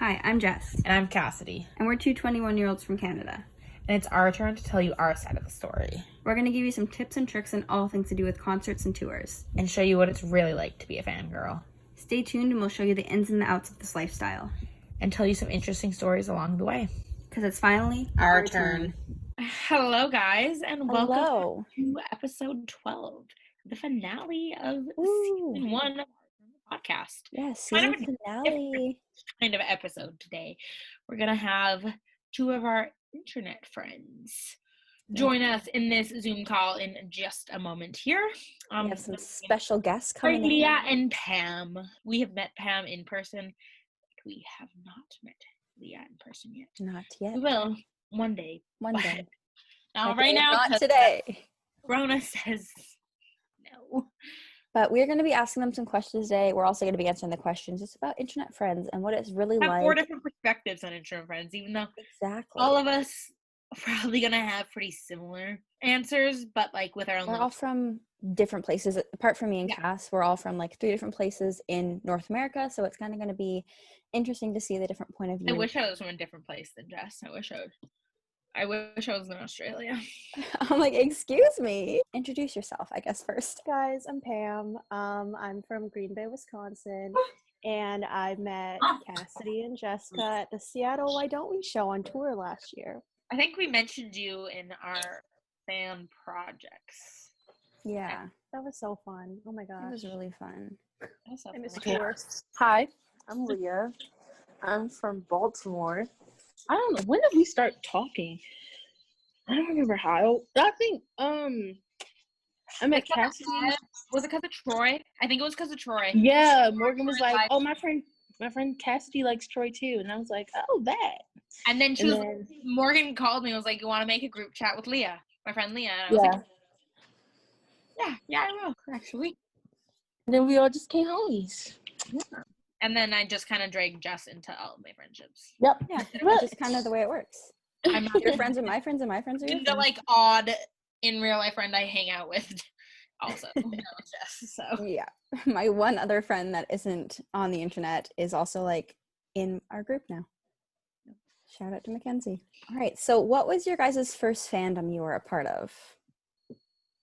Hi, I'm Jess. And I'm Kassidy. And we're two 21-year-olds from Canada. And it's our turn to tell you our side of the story. We're going to give you some tips and tricks on all things to do with concerts and tours. And show you what it's really like to be a fangirl. Stay tuned and we'll show you the ins and the outs of this lifestyle. And tell you some interesting stories along the way. Because it's finally our turn. Hello, guys, and welcome to episode 12, the finale of season 1 of our podcast. Yes, season finale. Kind of episode today. We're going to have two of our internet friends join us in this Zoom call in just a moment here. We have some special guests coming in. Leah and Pam. We have met Pam in person. We have not met Leah in person yet. Not yet. We will one day. One day. Now, right now, not today. Corona says no. But we're going to be asking them some questions today. We're also going to be answering the questions just about internet friends and what it's really I have like. 4 different perspectives on internet friends, even though all of us are probably going to have pretty similar answers, but like with our own. We're all from different places. Apart from me and Cass, we're all from like 3 different places in North America. So it's kind of going to be interesting to see the different point of view. I wish I was from a different place than Jess. I wish I was in Australia. I'm like, excuse me. Introduce yourself, I guess, first. Guys, I'm Pam. I'm from Green Bay, Wisconsin, and I met Kassidy and Jessica at the Seattle Why Don't We show on tour last year. I think we mentioned you in our fan projects. Yeah. That was so fun. Oh my gosh. It was really fun. I miss tours. Hi, I'm Leah. I'm from Baltimore. I don't know, when did we start talking? I don't remember how. I think I met Kassidy. Was it because of Troy? I think it was because of Troy. Yeah, Morgan was like, "Oh, my friend Kassidy likes Troy too," and I was like, "Oh, that." And then Morgan called me and was like, "You want to make a group chat with Leah, my friend Leah?" And I was like, "Yeah, I will actually." And then we all just came homies. Yeah. And then I just kind of dragged Jess into all of my friendships. Yep. Yeah, that's just kind of the way it works. I'm not Your friends are my friends, and my friends are your the friends. like odd in real life friend I hang out with. Also, Jess. So Yeah, my one other friend that isn't on the internet is also like in our group now. Shout out to Mackenzie. All right, so what was your guys' first fandom you were a part of?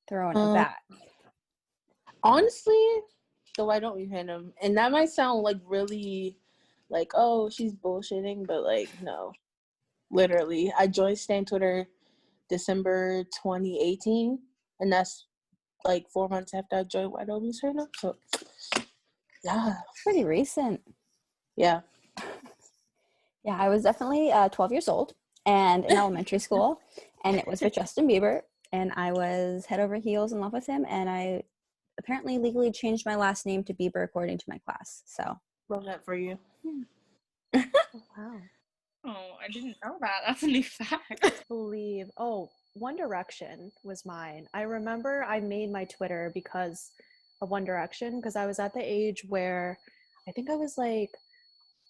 Throwing it back. Honestly, the Why Don't We fandom, and that might sound like really like, oh, she's bullshitting, but like, no. Literally, I joined Stan Twitter December 2018, and that's like 4 months after I joined Why Don't We fandom. So, yeah. Pretty recent. Yeah. Yeah, I was definitely 12 years old and in elementary school, and it was with Justin Bieber, and I was head over heels in love with him, and I apparently legally changed my last name to Bieber according to my class. So Love that for you. Oh, wow. oh, I didn't know that. That's a new fact. One Direction was mine. I remember I made my Twitter because of One Direction, because I was at the age where I think I was like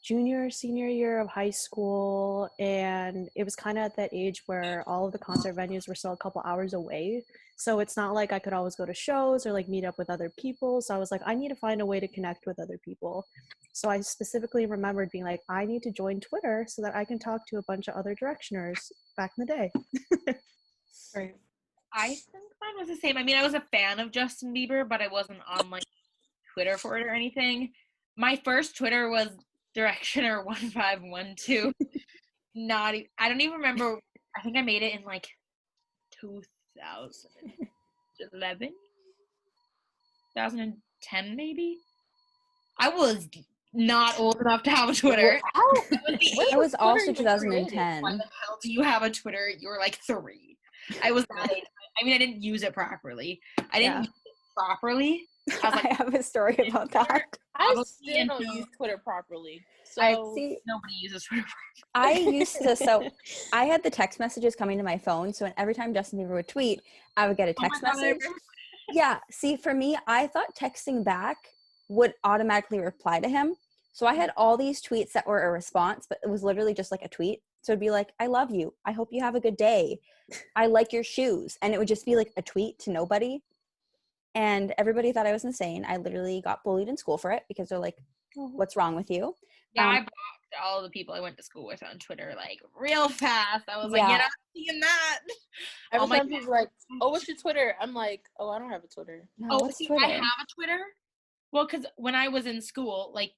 junior, senior year of high school, and it was kind of at that age where all of the concert venues were still a couple hours away, so it's not like I could always go to shows or like meet up with other people. So I was like, I need to find a way to connect with other people. So I specifically remembered being like, I need to join Twitter so that I can talk to a bunch of other Directioners back in the day. Right. I think mine was the same. I mean, I was a fan of Justin Bieber, but I wasn't on like Twitter for it or anything. My first Twitter was Directioner 1512. I don't even remember. I think I made it in like 2011, 2010 maybe. I was not old enough to have a Twitter. it was also Why 2010. the hell do you have a Twitter? You were like 3. I was that age. I mean, I didn't use it properly. I didn't use it properly. I was like, I have a story about that. I still don't use Twitter properly. So nobody uses Twitter properly. I used to, so I had the text messages coming to my phone. So every time Justin Bieber would tweet, I would get a text message. Yeah. See, for me, I thought texting back would automatically reply to him. So I had all these tweets that were a response, but it was literally just like a tweet. So it'd be like, I love you. I hope you have a good day. I like your shoes. And it would just be like a tweet to nobody. And everybody thought I was insane. I literally got bullied in school for it because they're like, what's wrong with you? Yeah, I blocked all the people I went to school with on Twitter like real fast. I was like, Yeah. you're not seeing that. Every Oh my time people are like, oh, what's your Twitter? I'm like, oh, I don't have a Twitter. No, Oh, what's see, Twitter? I have a Twitter. Well, because when I was in school, like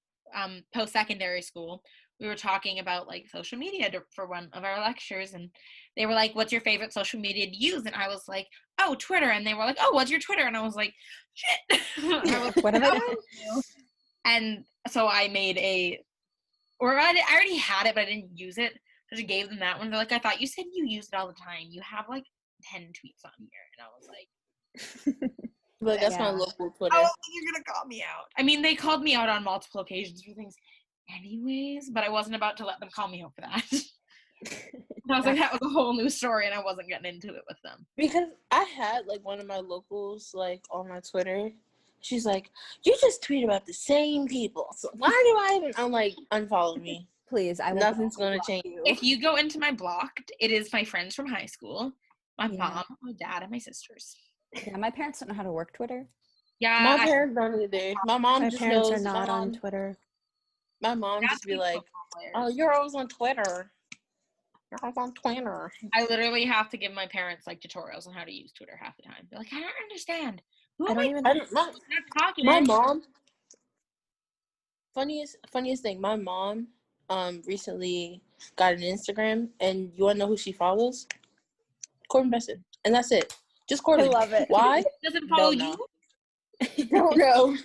post-secondary school, we were talking about like social media for one of our lectures, and they were like, what's your favorite social media to use? And I was like, oh, Twitter. And they were like, oh, what's your Twitter? And I was like, shit. I was What have I done? And so I made I already had it, but I didn't use it. So I just gave them that one. They're like, I thought you said you use it all the time. You have like 10 tweets on here. And I was like, Like, that's my Yeah. local Twitter. oh, you're going to call me out. I mean, they called me out on multiple occasions for things anyways, but I wasn't about to let them call me out for that. I was like, that was a whole new story, and I wasn't getting into it with them. Because I had, like, one of my locals, like, on my Twitter. She's like, you just tweet about the same people. So why do I even, I'm like, unfollow me. Please, I will Nothing's going to block change. you. If you go into my blocked, it is my friends from high school, my Yeah. mom, my dad, and my sisters. Yeah, my parents don't know how to work Twitter. Yeah, My parents don't either. My mom My just parents knows. are not on Twitter. My mom just be like, oh, you're always on Twitter. You're always on Twitter. I literally have to give my parents like tutorials on how to use Twitter half the time. They're like, I don't understand. Who I am don't I even. not talking? My mom, funniest thing, my mom recently got an Instagram, and you want to know who she follows? Corbin Besson. And that's it. Just Corbin. I love it. Why? Doesn't follow Don't know. you? Don't know.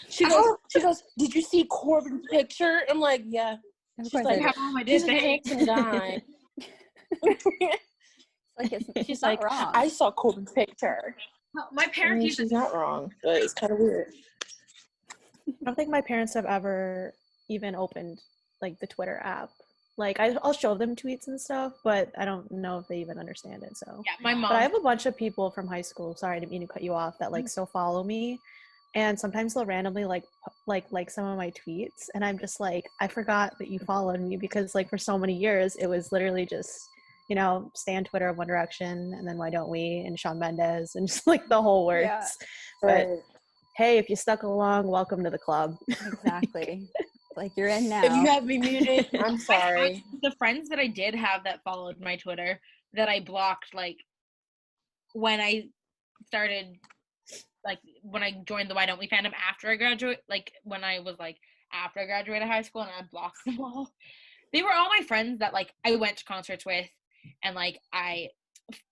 She goes, did you see Corbin's picture? I'm like, yeah. Of She's course like, I Yeah, do. Mom, I he's did a think. handsome guy. Like she's She's not like, wrong. I saw Corbin's picture. My I parents mean, used to she's not wrong, but it's kind of weird. I don't think my parents have ever even opened like the Twitter app. Like I'll show them tweets and stuff, but I don't know if they even understand it. So Yeah, my mom. But I have a bunch of people from high school. Sorry, I didn't mean to cut you off. That like still follow me, and sometimes they'll randomly like some of my tweets, and I'm just like, I forgot that you followed me because like for so many years it was literally just stay on Twitter of One Direction, and then Why Don't We, and Shawn Mendes, and just like the whole works. Yeah. But hey, if you stuck along, welcome to the club. Exactly. Like you're in now. If you have me muted, I'm sorry. The friends that I did have that followed my Twitter that I blocked, like when I started, like when I joined the Why Don't We fandom after I graduated, like when I was like after I graduated high school, and I blocked them all. They were all my friends that like I went to concerts with, and like I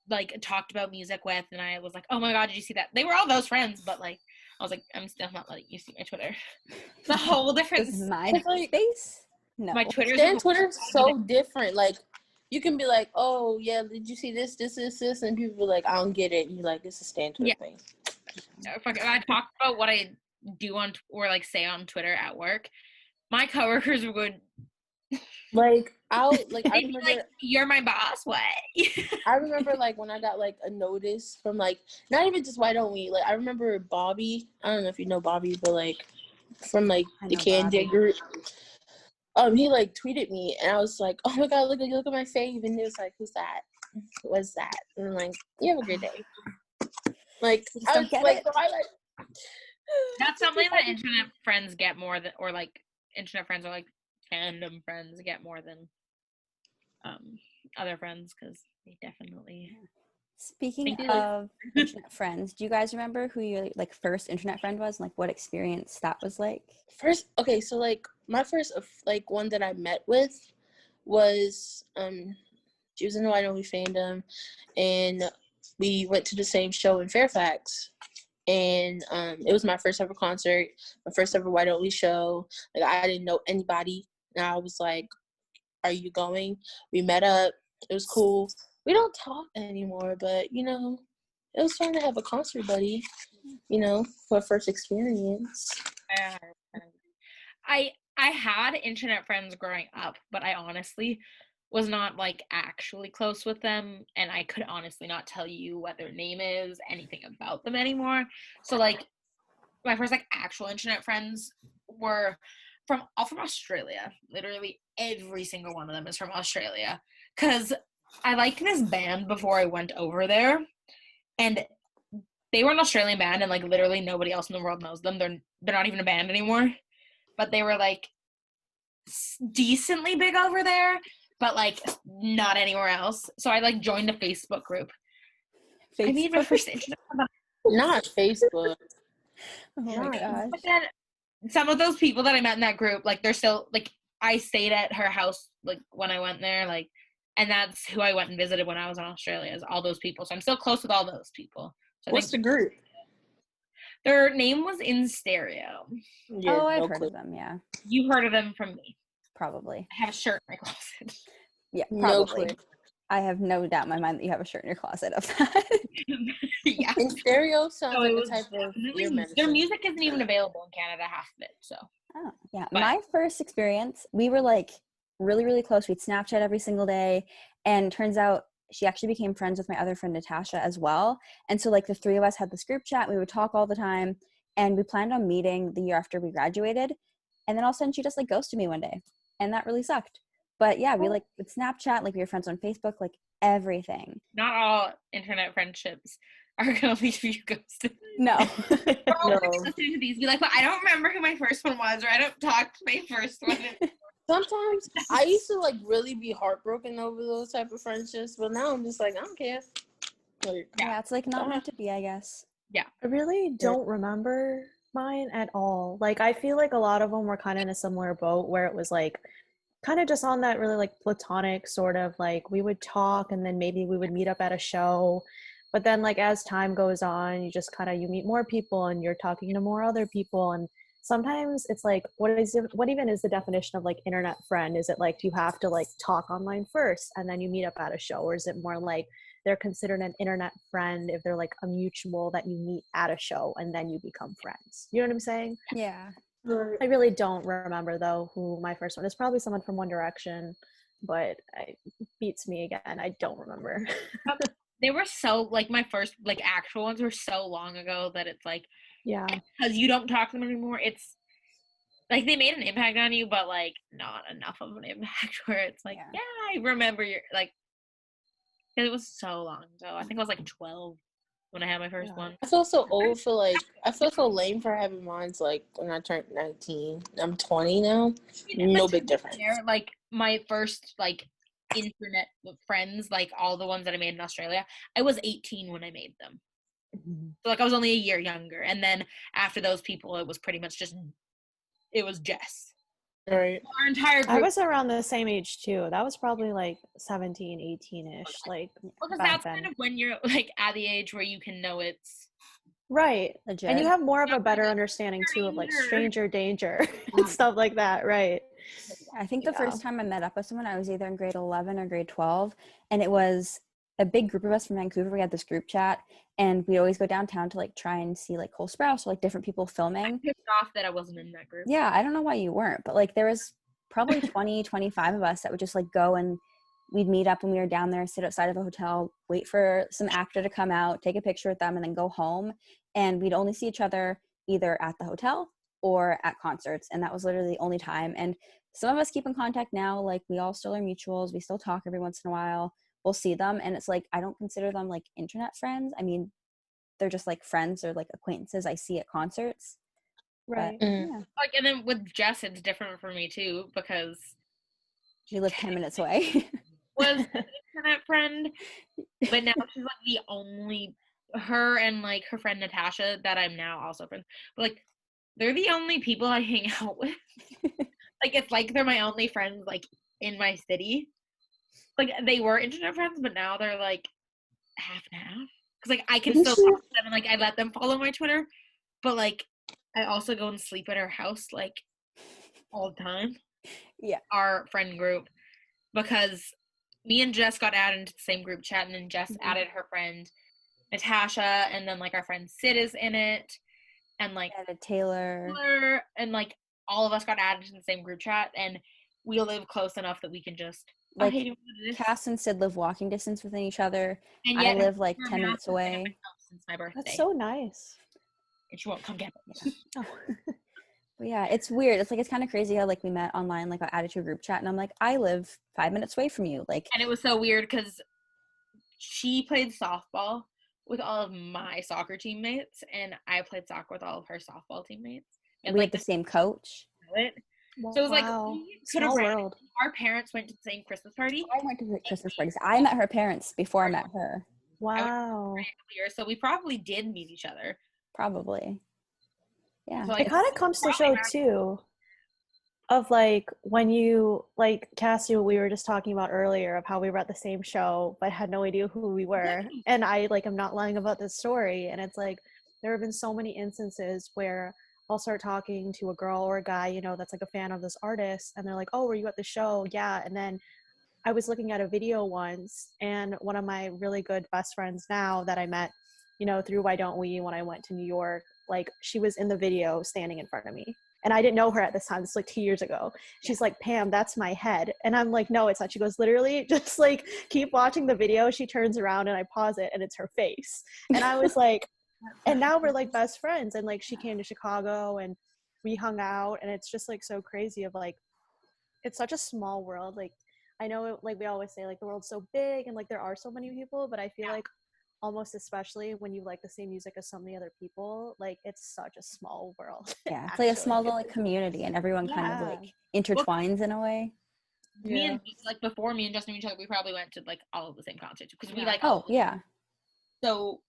like talked about music with, and I was like, oh my god, did you see that? They were all those friends, but like I was like, I'm still not letting you see my Twitter. The whole difference. Is my like, space? No. My Twitter's Twitter's so different. Like, you can be like, oh yeah, did you see this, and people be like, I don't get it. And you're like, it's a Stan Twitter thing. I talk about what I do on or like say on Twitter at work. My coworkers would Like, I they'd be remember, like, you're my boss. What? I remember like when I got like a notice from like not even just Why Don't We. Like, I remember Bobby. I don't know if you know Bobby, but like from like I the know Candy Bobby. group. He like tweeted me, and I was like, oh my god, look at my fave, and he was like, who's that? What's that? And I'm like, you have a great day. Like, You just I don't was get like, it. so I like. That's something that internet friends get more than, or like internet friends or like fandom friends get more than other friends, because they definitely. Speaking Thank you. of internet friends, do you guys remember who your like first internet friend was and like what experience that was like? First, okay, so like my first like one that I met with was she was in the Why Don't We fandom, and we went to the same show in Fairfax, and it was my first ever concert, my first ever Why Don't We show. Like, I didn't know anybody, and I was like, are you going? We met up. It was cool. We don't talk anymore, but it was fun to have a concert buddy, for a first experience. I had internet friends growing up, but I honestly was not like actually close with them, and I could honestly not tell you what their name is, anything about them anymore. So like my first like actual internet friends were all from Australia. Literally every single one of them is from Australia, because I liked this band before I went over there, and they were an Australian band, and like literally nobody else in the world knows them. They're not even a band anymore, but they were like decently big over there, but like not anywhere else. So I like joined a Facebook group. I made my first internet friend. Not Facebook. Oh my Nice. gosh. But then some of those people that I met in that group, like they're still like, I stayed at her house like when I went there, like, and that's who I went and visited when I was in Australia, is all those people. So I'm still close with all those people. So What's the group? their name was In Stereo. Yeah, Oh, I've no heard clue. of them. Yeah, You've heard of them from me. probably. I have a shirt in my closet. Yeah, No probably. clue. I have no doubt in my mind that you have a shirt in your closet of that. Yeah. In stereo sounds So like it a was type of definitely- ear their medicine. music isn't even available in Canada, half of it. So Oh, yeah. But- My first experience, we were like really, really close. We'd Snapchat every single day. And turns out she actually became friends with my other friend, Natasha, as well. And so like the three of us had this group chat. We would talk all the time. And we planned on meeting the year after we graduated. And then all of a sudden she just like ghosted me one day. And that really sucked. But yeah, we like would Snapchat, like we were friends on Facebook, like everything. not all internet friendships are gonna leave you ghosted. No. We're No. listening to these, be like, but I don't remember who my first one was, or I don't talk to my first one. Sometimes I used to like really be heartbroken over those type of friendships, but now I'm just like, I don't care. Like, Yeah, it's like not meant to be, I guess. I really don't remember mine at all. Like, I feel like a lot of them were kind of in a similar boat where it was like kind of just on that really like platonic sort of like we would talk and then maybe we would meet up at a show. But then like as time goes on, you just kind of you meet more people and you're talking to more other people, and sometimes it's like what even is the definition of like internet friend? Is it like do you have to like talk online first and then you meet up at a show, or is it more like they're considered an internet friend if they're like a mutual that you meet at a show and then you become friends? You know what I'm saying? Yeah. I really don't remember though who my first one is. Probably someone from One Direction, but it beats me again. I don't remember. They were so like my first like actual ones were so long ago that it's like Yeah. because you don't talk to them anymore. It's like they made an impact on you, but like not enough of an impact where it's like Yeah. I remember your like. It was so long ago. I think I was like 12 when I had my first Yeah. one. I feel so old for like, I feel so lame for having mines like when I turned 19. I'm 20 now. No big difference. Like my first like internet friends, like all the ones that I made in Australia, I was 18 when I made them. So like I was only a year younger. And then after those people, it was pretty much just, it was Jess. Right. Our entire group. I was around the same age too. That was probably like 17, 18-ish. Like Well, because back that's then. kind of when you're like at the age where you can know it's Right. Legit. And you have more of a better understanding too of like stranger danger and stuff like that, right? I think the Yeah. first time I met up with someone, I was either in grade 11 or grade 12, and it was a big group of us from Vancouver. We had this group chat, and we'd always go downtown to like try and see like Cole Sprouse or like different people filming. pissed off that I wasn't in that group. Yeah, I don't know why you weren't, but like there was probably 20, 25 of us that would just like go and we'd meet up when we were down there, sit outside of a hotel, wait for some actor to come out, take a picture with them, and then go home. And we'd only see each other either at the hotel or at concerts, and that was literally the only time. And some of us keep in contact now, like we all still are mutuals, we still talk every once in a while, we'll see them, and it's like I don't consider them like internet friends. I mean, they're just like friends or like acquaintances I see at concerts. Right. But, Mm. yeah, Like, and then with Jess, it's different for me too because she lived 10 minutes away. was an internet friend, but now she's like the only her and like her friend Natasha that I'm now also friends. But like they're the only people I hang out with. Like it's like they're my only friends like in my city. Like they were internet friends, but now they're like half and half. Because like I can still talk to them and like I let them follow my Twitter, but like I also go and sleep at her house like all the time. Yeah. Our friend group, because me and Jess got added into the same group chat, and then Jess added her friend Natasha, and then like our friend Sid is in it, and like Taylor. and like all of us got added to the same group chat, and we live close enough that we can just Like, hey, do you wanna do this? Cass and Sid live walking distance within each other. And I yet live like her 10 minutes house has been at my away. house since my birthday, That's so nice. and she won't come get me. Oh. But yeah, it's weird. It's like it's kind of crazy how like we met online, like I added to a group chat, and I'm like, I live 5 minutes away from you. Like, And it was so weird because she played softball with all of my soccer teammates, and I played soccer with all of her softball teammates. And we like had the same coach. it. So it was like Wow. we could have Small ran. world. Our parents went to the same Christmas party. I went to the Christmas parties. I met her parents before I met her. Wow. Years, so we probably did meet each other. Probably. Yeah. So, like, It kind of comes to show too of like when you like Cassie, what we were just talking about earlier of how we were at the same show but had no idea who we were. And I like I'm not lying about this story. And it's like there have been so many instances where I'll start talking to a girl or a guy, you know, that's like a fan of this artist, and they're like, "Oh, were you at the show?" Yeah. And then I was looking at a video once, and one of my really good best friends now that I met, you know, through Why Don't We when I went to New York, like she was in the video standing in front of me. And I didn't know her at this time. This was like 2 years ago. She's like, "Pam, that's my head." And I'm like, "No, it's not." She goes, "Literally, just like keep watching the video." She turns around and I pause it and it's her face. And I was like, and now we're like best friends. And like she came to Chicago and we hung out. And it's just like so crazy of like, it's such a small world. Like I know like we always say like the world's so big and like there are so many people, but I feel like almost especially when you like the same music as so many other people, like it's such a small world. Yeah. It's like a small little like, community and everyone kind of like intertwines in a way. Me and like before me and Justin knew each other, we probably went to like all of the same concerts because we like so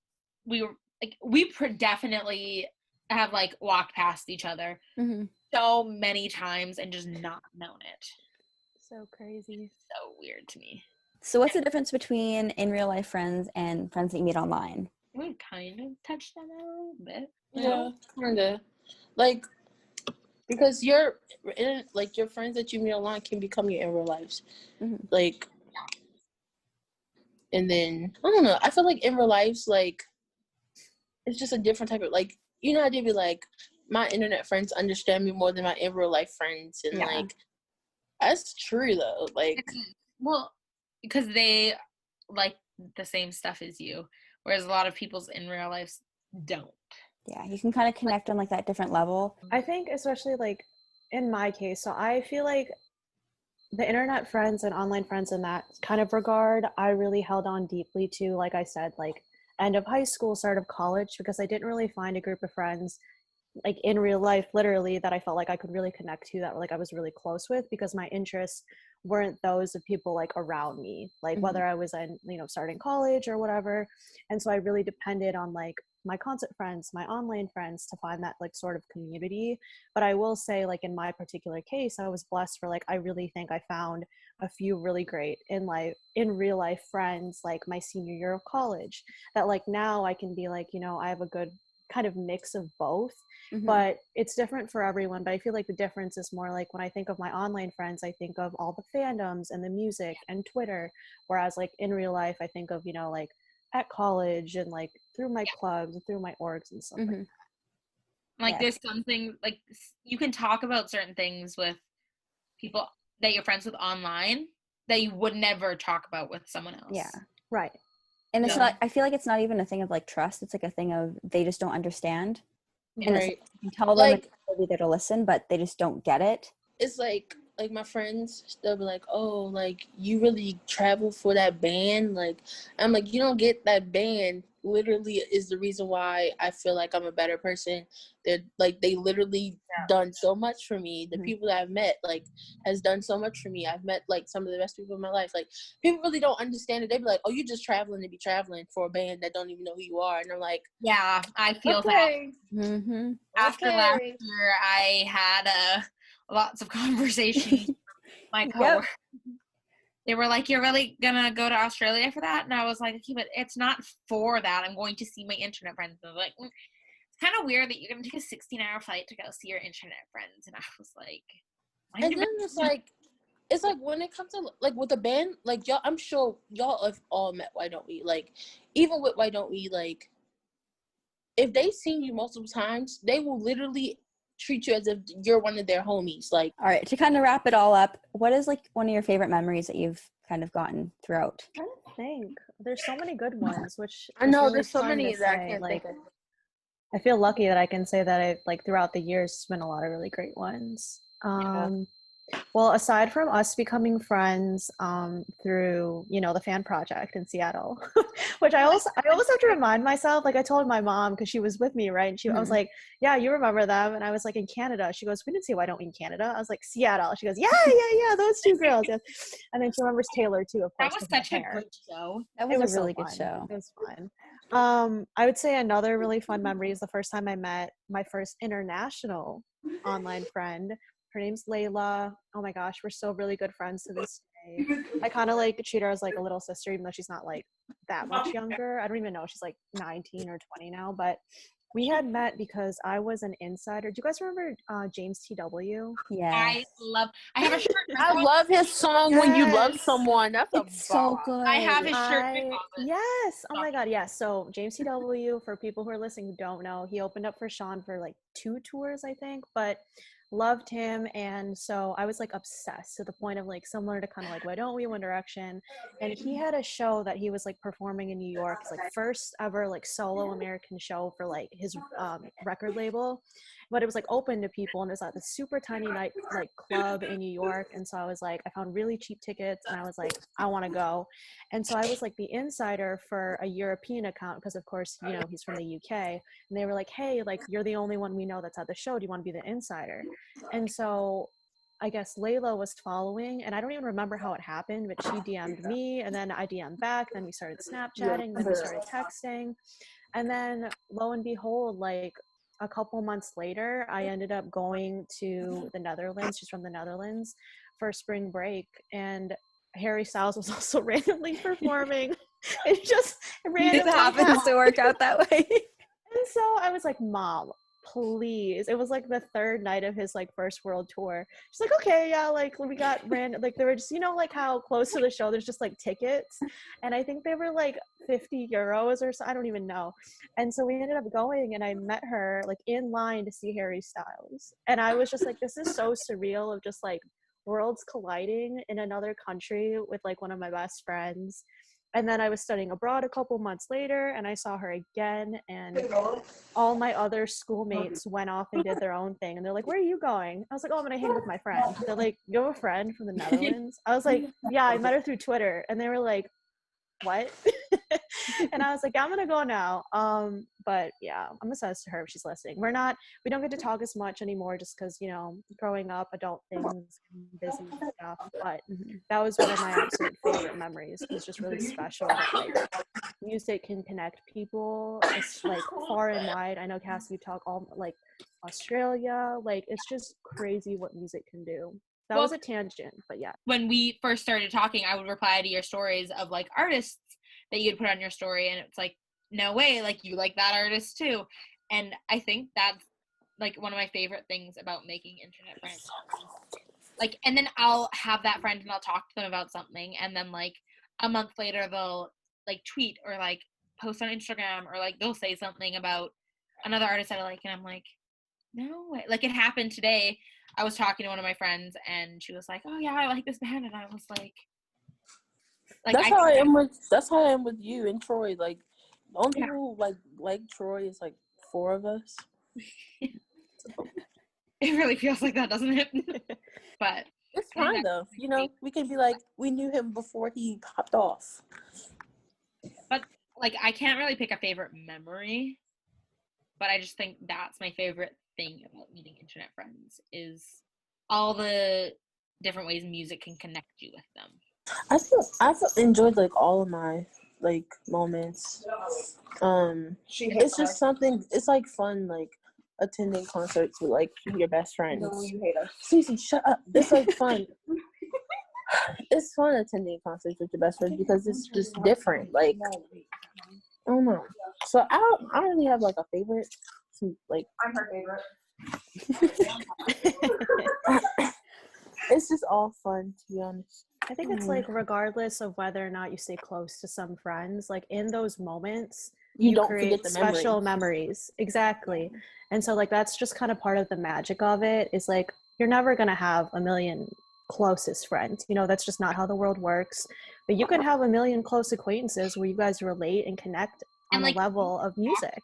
we were like definitely have like walked past each other so many times and just not known it. So crazy. So weird to me. So what's the difference between in real life friends and friends that you meet online? We kind of touched on that a little bit. Yeah, kind of. Like, because your friends that you meet online can become your in real lives. Like, and then I don't know. I feel like in real lives, like, it's just a different type of like. You know, I did be like, my internet friends understand me more than my in real life friends, and like, that's true though. Like, well, because they like the same stuff as you, whereas a lot of people's in real lives don't. Yeah, you can kind of connect on like that different level. I think especially like in my case, so I feel like the internet friends and online friends in that kind of regard, I really held on deeply to, like I said, like end of high school, start of college, because I didn't really find a group of friends like in real life literally that I felt like I could really connect to, that like I was really close with, because my interests weren't those of people like around me, like whether I was in, you know, starting college or whatever. And so I really depended on like my concert friends, my online friends, to find that like sort of community. But I will say, like in my particular case, I was blessed for like I really think I found a few really great in real life friends like my senior year of college, that like now I can be like, you know, I have a good kind of mix of both. But it's different for everyone. But I feel like the difference is more like when I think of my online friends, I think of all the fandoms and the music and Twitter, whereas like in real life I think of, you know, like at college and like through my clubs and through my orgs and stuff like there's something like you can talk about certain things with people that you're friends with online that you would never talk about with someone else. Right. And it's not, I feel like it's not even a thing of like trust. It's like a thing of they just don't understand. And it's like, you tell them like, they'll be there to listen, but they just don't get it. It's like my friends, they'll be like, "Oh, like you really travel for that band?" Like, I'm like, you don't get that band. Literally, is the reason why I feel like I'm a better person. They're like, they literally done so much for me. The people that I've met, like, has done so much for me. I've met like some of the best people in my life. Like, people really don't understand it. They be like, "Oh, you just traveling to be traveling for a band that don't even know who you are," and I'm like, yeah, I feel that. After last year, I had lots of conversations with my coworkers. They were like, "You're really gonna go to Australia for that?" And I was like, "Okay, but it's not for that. I'm going to see my internet friends." And I was like, it's kind of weird that you're gonna take a 16-hour flight to go see your internet friends. And I was like, and then it's like when it comes to like with a band, like y'all, I'm sure y'all have all met Why Don't We? Like, even with Why Don't We, like, if they've seen you multiple times, they will literally treat you as if you're one of their homies. Like, all right, to kind of wrap it all up, what is like one of your favorite memories that you've kind of gotten throughout? I don't think there's so many good ones, which I know really there's so fun many to that I say. can't like think of. I feel lucky that I can say that I've like throughout the years it's been a lot of really great ones. Well, aside from us becoming friends through, the fan project in Seattle, which I always have to remind myself, like I told my mom because she was with me, right? And I was like, yeah, you remember them? And I was like, in Canada. She goes, we didn't say why don't we in Canada? I was like, Seattle. She goes, yeah, those two girls. Yes. And then she remembers Taylor too, of course. That was such a good show. That It was was a really so good fun. show. It was fun. I would say another really fun memory is the first time I met my first international online friend. Her name's Layla. Oh my gosh, we're still really good friends to this day. I kind of like treat her as like a little sister, even though she's not like that much younger. I don't even know. She's like 19 or 20 now, but we had met because I was an insider. Do you guys remember James TW? Yeah. I have a shirt. I love his song When You Love Yes. Someone. That's a It's so bop. good. I have his shirt in my closet. Yes. Oh my God. Yes. So James TW, for people who are listening who don't know, he opened up for Sean for like 2 tours, I think, but loved him. And so I was like obsessed to the point of like similar to kind of like Why Don't We, One Direction. And he had a show that he was like performing in New York, his like first ever like solo American show for like his record label. But it was like open to people, and it was at the super tiny night like club in New York. And so I was like, I found really cheap tickets, and I was like, I want to go. And so I was like the insider for a European account because of course he's from the UK, and they were like, hey, like you're the only one we know that's at the show. Do you want to be the insider? And so I guess Layla was following, and I don't even remember how it happened, but she DM'd me, and then I DM'd back. Then we started Snapchatting, then we started texting, and then lo and behold, like a couple months later, I ended up going to the Netherlands. She's from the Netherlands for spring break, and Harry Styles was also randomly performing. It just randomly It happens to work out that way. And so I was like, Mom, please. It was like the third night of his like first world tour. She's like, okay, yeah, like we got random, like they were just, like how close to the show there's just like tickets. And I think they were like 50 euros or so, I don't even know. And so we ended up going, and I met her like in line to see Harry Styles. And I was just like, this is so surreal of just like worlds colliding in another country with like one of my best friends. And then I was studying abroad a couple months later, and I saw her again, and all my other schoolmates went off and did their own thing. And they're like, where are you going? I was like, oh, I'm going to hang with my friend. They're like, you have a friend from the Netherlands? I was like, yeah, I met her through Twitter. And they were like, what? And I was like, yeah, I'm going to go now. But yeah, I'm obsessed to her if she's listening. We don't get to talk as much anymore just because, growing up, adult things, busy and stuff. But that was one of my absolute favorite memories. It was just really special that like music can connect people. It's like far and wide. I know, Cassie, you talk all like Australia. Like it's just crazy what music can do. That was a tangent, but yeah. When we first started talking, I would reply to your stories of like artists that you'd put on your story, and it's like, no way, like you like that artist too. And I think that's like one of my favorite things about making internet friends. Like, and then I'll have that friend and I'll talk to them about something, and then like a month later they'll like tweet or like post on Instagram, or like they'll say something about another artist that I like, and I'm like, no way. Like it happened today. I was talking to one of my friends, and she was like, oh yeah, I like this band, and I was like that's how I am with you and Troy. Like the only people who like Troy is like 4 of us. It really feels like that, doesn't it? But it's fine though. We can be like, we knew him before he popped off. But like I can't really pick a favorite memory, but I just think that's my favorite thing about meeting internet friends is all the different ways music can connect you with them. I've enjoyed like all of my like moments. It's just something. It's like fun, like attending concerts with like your best friends. No, you hate us. Cece, shut up. It's like fun. It's fun attending concerts with your best friends because it's just different. Like I don't know. So I don't really have like a favorite. Like I'm her favorite. It's just all fun, to be honest. I think it's like regardless of whether or not you stay close to some friends, like in those moments you don't create forget the special memories. Exactly. And so like that's just kind of part of the magic of it, is like you're never going to have a million closest friends. That's just not how the world works. But you can have a million close acquaintances where you guys relate and connect on a level of music.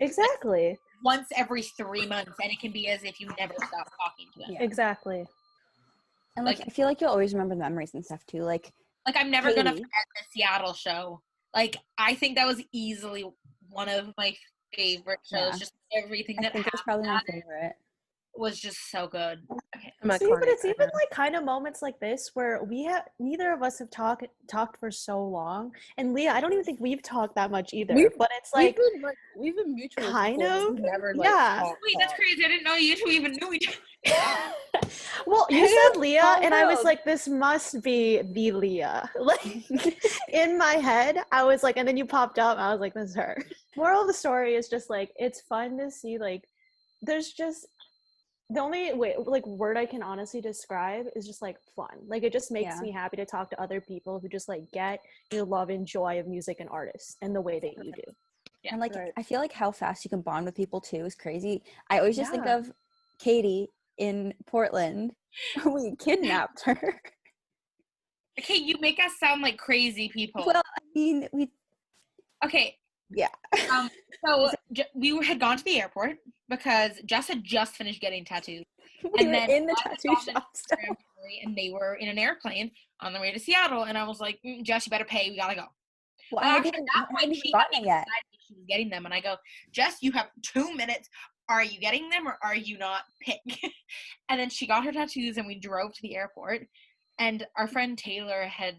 Exactly. Once every 3 months, and it can be as if you never stop talking to them. Yeah. Exactly. And like I feel like you'll always remember the memories and stuff too. Like I'm never gonna Katie. forget the Seattle show. Like I think that was easily one of my favorite shows. Yeah. Just everything I that think it was happened probably my favorite. was just so good. Okay. See, but it's even like kind of moments like this where neither of us have talked for so long. And Leah, I don't even think we've talked that much either. But it's like we've been mutual kind before, of we've never yeah. Wait, that's crazy. I didn't know you two even knew each other. Well, you said Leah, small and I was world. like, this must be the Leah. Like in my head, I was like, and then you popped up, I was like, this is her. Moral of the story is just like it's fun to see like there's just the only word I can honestly describe is just like fun. Like it just makes me happy to talk to other people who just like get your love and joy of music and artists and the way that you do. Yeah, and like I feel like how fast you can bond with people too is crazy. I always just think of Katie in Portland. We kidnapped her. Okay, you make us sound like crazy people. Well, I mean, Okay. Yeah. So we had gone to the airport because Jess had just finished getting tattoos. We were in the tattoo shop still. And they were in an airplane on their way to Seattle. And I was like, Jess, you better pay. We gotta go. Well, I hadn't even gotten it yet. She was getting them. And I go, Jess, you have 2 minutes. Are you getting them or are you not? Pick. And then she got her tattoos and we drove to the airport. And our friend Taylor had,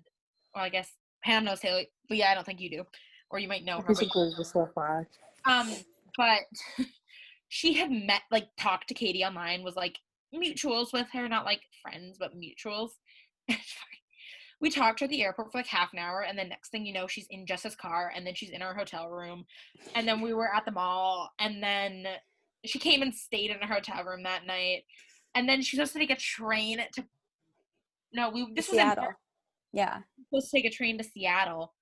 well, I guess Pam knows Taylor. But yeah, I don't think you do. Or you might know her. But she had talked to Katie online, was like mutuals with her, not like friends, but mutuals. We talked to her at the airport for like half an hour, and then next thing you know, she's in Jess's car, and then she's in our hotel room, and then we were at the mall, and then she came and stayed in a hotel room that night, and then she's supposed to take a train to. No, this was Seattle. Yeah, supposed to take a train to Seattle,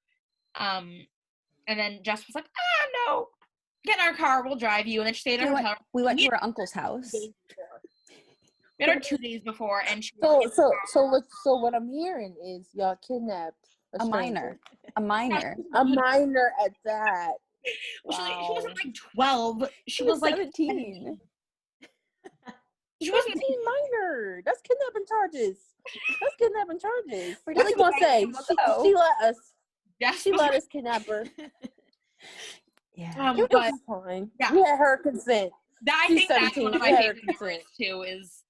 and then Jess was like, no, get in our car, we'll drive you, and then she stayed in our hotel room. We went to her uncle's house. We had her 2 days before, and she so what I'm hearing is y'all kidnapped a minor at that. Wow. She wasn't like 12. She was like 17. She wasn't minor. That's kidnapping charges. We're What you gonna say? She let us. Yes, she let us kidnap her. Yeah, but fine. Yeah, we had her consent. I think that's one of my favorite memories too. Is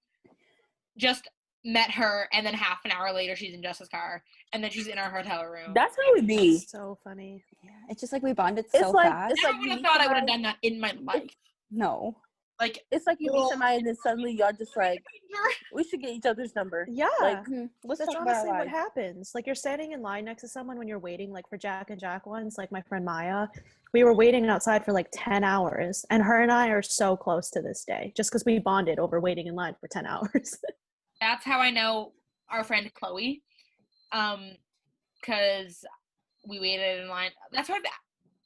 just met her, and then half an hour later, she's in Jess's car, and then she's in our hotel room. That's how it be. So funny. Yeah, it's just like we bonded so fast. I would have thought I would have done that in my life. No. Like it's like you meet somebody and then suddenly y'all just like we should get each other's number. Yeah, let's that's talk honestly about what happens. Like you're standing in line next to someone when you're waiting, like for Jack and Jack ones. Like my friend Maya, we were waiting outside for like 10 hours, and her and I are so close to this day, just because we bonded over waiting in line for 10 hours. That's how I know our friend Chloe, because we waited in line. That's how I've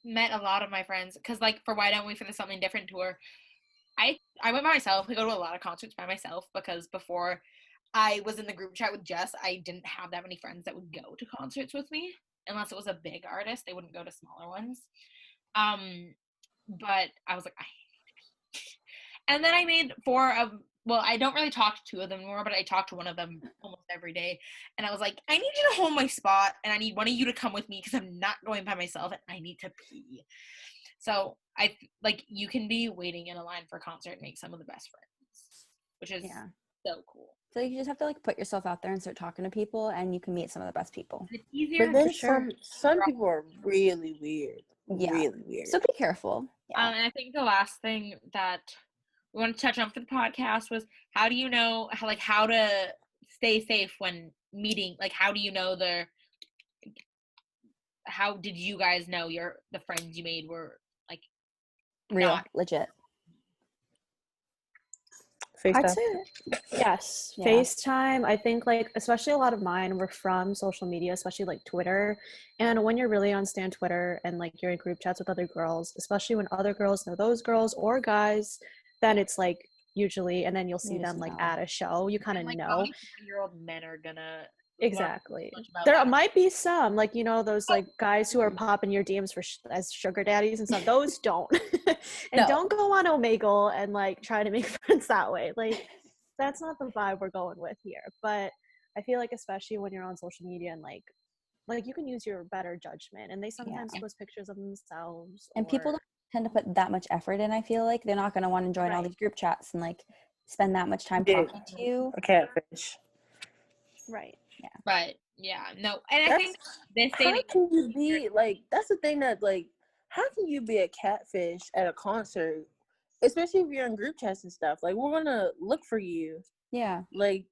met a lot of my friends. Because like for Why Don't We for the Something Different tour. I went by myself. I go to a lot of concerts by myself because before I was in the group chat with Jess, I didn't have that many friends that would go to concerts with me. Unless it was a big artist, they wouldn't go to smaller ones. But I was like, I hate to be. And then I made I don't really talk to 2 of them anymore, but I talk to one of them almost every day. And I was like, I need you to hold my spot, and I need one of you to come with me because I'm not going by myself and I need to pee. So you can be waiting in a line for a concert and make some of the best friends, which is so cool. So you just have to like put yourself out there and start talking to people, and you can meet some of the best people. It's easier. But then some people are really weird. Yeah, really weird. So be careful. Yeah. And I think the last thing that we want to touch on for the podcast was how do you know how to stay safe when meeting? Like how do you know how did you guys know the friends you made were like real, legit? I'd say yes. Yeah. FaceTime. I think like especially a lot of mine were from social media, especially like Twitter. And when you're really on Stan Twitter and like you're in group chats with other girls, especially when other girls know those girls or guys, then it's like usually, and then you'll see them like at a show. You kind of know. 20-year-old men are gonna. Exactly. There might be some like those like guys who are popping your DMs as sugar daddies and stuff. Those don't. And don't go on Omegle and like try to make friends that way. Like that's not the vibe we're going with here. But I feel like especially when you're on social media and like you can use your better judgment, and they sometimes post pictures of themselves. And people don't tend to put that much effort in. I feel like they're not going to want to join all these group chats and like spend that much time talking to you. A catfish. Right. Yeah. Right. Yeah. No. And I think this how can you be like? That's the thing that like. How can you be a catfish at a concert, especially if you're in group chats and stuff? Like we're gonna look for you. Yeah. Like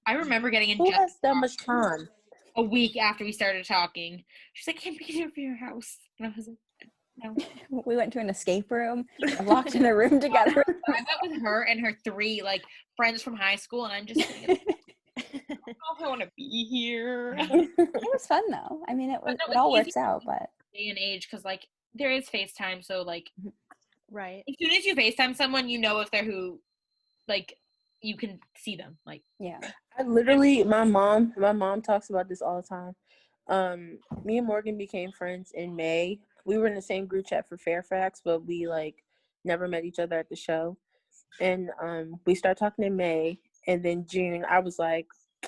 I remember getting in. Who has that much time? A week after we started talking, she's like, "Can we get over your house?" And I was like, "No." We went to an escape room, locked in a room together. I went with her and her 3 like friends from high school, and I'm just thinking, I don't know if I want to be here. It was fun though. I mean, it all works out, but day and age, because like there is FaceTime, so like right. as soon as you FaceTime someone, you know if they're who, like you can see them. Like yeah. I literally, my mom talks about this all the time. Me and Morgan became friends in May. We were in the same group chat for Fairfax, but we like never met each other at the show. And we started talking in May, and then June, I was like,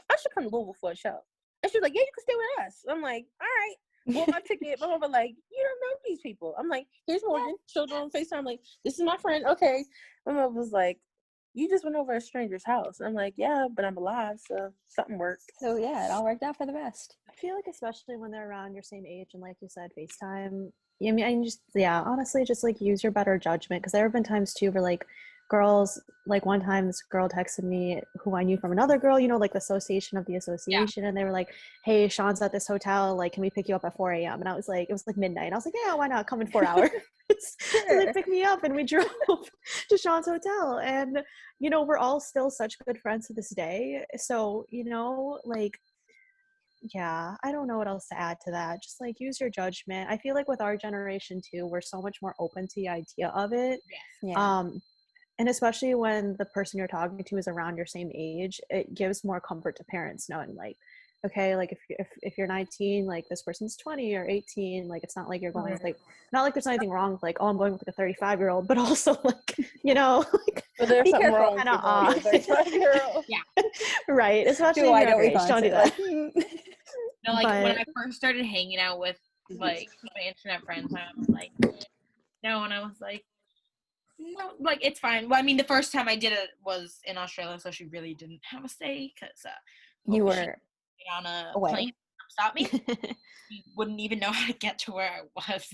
I should come to Louisville for a show. And she was like, yeah, you can stay with us. I'm like, all right. Bought my ticket. My mom was like, you don't know these people. I'm like, here's Morgan. Showed her on FaceTime. I'm like, this is my friend. Okay. My mom was like, you just went over a stranger's house. I'm like, yeah, but I'm alive, so something worked. So yeah, it all worked out for the best. I feel like especially when they're around your same age and like you said, FaceTime. I mean, I just honestly, just like use your better judgment, because there have been times too where like girls, like one time this girl texted me who I knew from another girl, you know, like the association of the association, and they were like, hey, Sean's at this hotel, like can we pick you up at 4 a.m? And I was like, it was like midnight, and I was like, yeah, why not, come in 4 hours. So they picked me up and we drove to Sean's hotel, and you know, we're all still such good friends to this day. So you know, like yeah, I don't know what else to add to that. Just like use your judgment. I feel like with our generation too, we're so much more open to the idea of it. yes. Yeah. And especially when the person you're talking to is around your same age, it gives more comfort to parents knowing like, okay, like if you're 19, like this person's 20 or 18, like it's not like you're going with like, not like there's anything wrong with like, oh, I'm going with like a 35-year-old, but also like, you know, like, but there's be something careful. wrong with a 35-year-old. Yeah. Right. Especially Do I know age. Don't do that. No, like But- when I first started hanging out with like my internet friends, I was like, no, and I was like, no, like it's fine. Well, I mean, the first time I did it was in Australia, so she really didn't have a say because You she were on a away. plane stop me. You wouldn't even know how to get to where I was.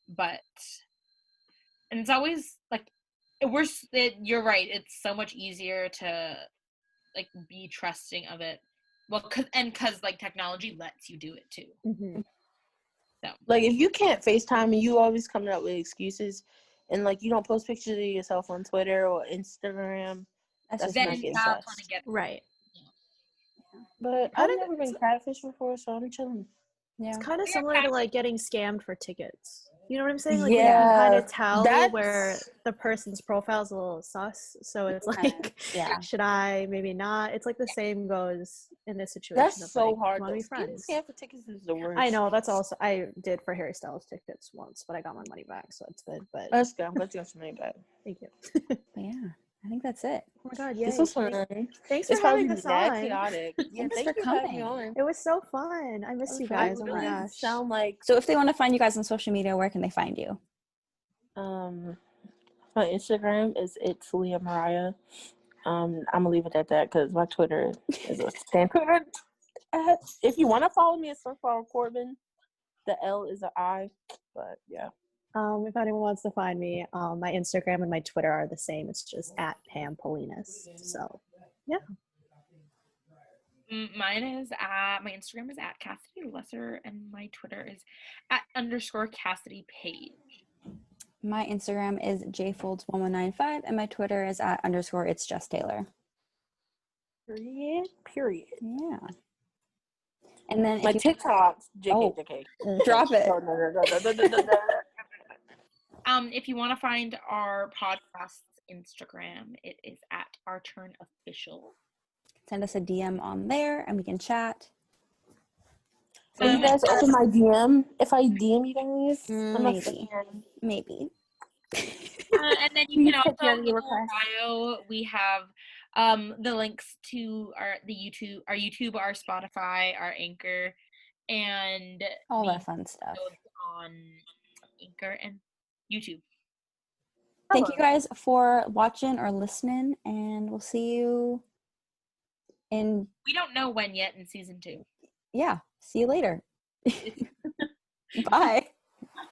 But and it's always like you're right. It's so much easier to like be trusting of it. Well, because like technology lets you do it too. Mhm. So Like if you can't FaceTime and you always coming up with excuses, and like you don't post pictures of yourself on Twitter or Instagram, That's that's just not then getting that's trust. when it gets Right. But I've never been catfish before, so I'm chilling. yeah. It's kind of We're similar to catfish. like getting scammed for tickets. You know what I'm saying? Like Yeah, you can kind of tell that's- where the person's profile is a little sus. So it's like, Yeah. should I? Maybe not. It's like the same goes in this situation. That's of, so like, hard. wanna be Getting friends. scammed for tickets is the worst. I know. That's also I did for Harry Styles tickets once, but I got my money back, so it's good. But Let's go. Let's get some money back. thank you. But yeah, I think that's it. Oh my god, yeah. This was fun. Thanks for It's probably having us mad on. chaotic. Yeah, Thanks thank for you for having me coming. on. It was so fun. I miss you guys. Oh my Really gosh. sound like So if they want to find you guys on social media, where can they find you? my Instagram is it's Leah Mariah. I'm gonna leave it at that because my Twitter is a standard. If you want to follow me, it's Sunflower Corbin. The L is an I, but yeah. If anyone wants to find me, my Instagram and my Twitter are the same. It's just at Pam Polinas. So, yeah. Mine is my Instagram is at Kassidy Lesser, and my Twitter is at _Kassidy Page. My Instagram is jfolds1195, and my Twitter is at _it's Jess Taylor. Period. Yeah. And then My if you TikToks, Oh. JK. drop it. If you want to find our podcast's Instagram, it is at Our Turn Official. Send us a DM on there, and we can chat. Will you guys open my DM if I DM you guys? I'm a Maybe. fan. Maybe. And then you can Please take care also of in your our bio, we have The links to our YouTube, our Spotify, our Anchor, and All the that fun stuff. episodes on Anchor and YouTube. Thank you guys for watching or listening, and we'll see you in. We don't know when yet in season 2. Yeah, see you later. Bye.